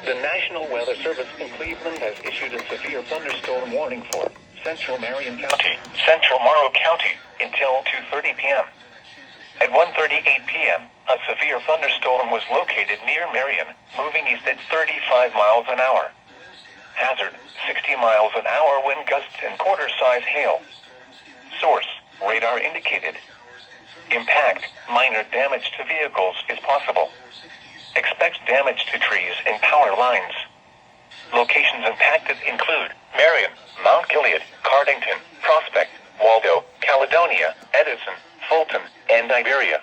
The National Weather Service in Cleveland has issued a severe thunderstorm warning for central Marion County, central Morrow County, until 2:30 p.m. At 1:38 p.m., a severe thunderstorm was located near Marion, moving east at 35 miles an hour. Hazard, 60 miles an hour wind gusts and quarter-size hail. Source, radar indicated. Impact, minor damage to vehicles is possible. Expect damage to trees and power lines. Locations impacted include Marion, Mount Gilead, Cardington, Prospect, Waldo, Caledonia, Edison, Fulton, and Iberia.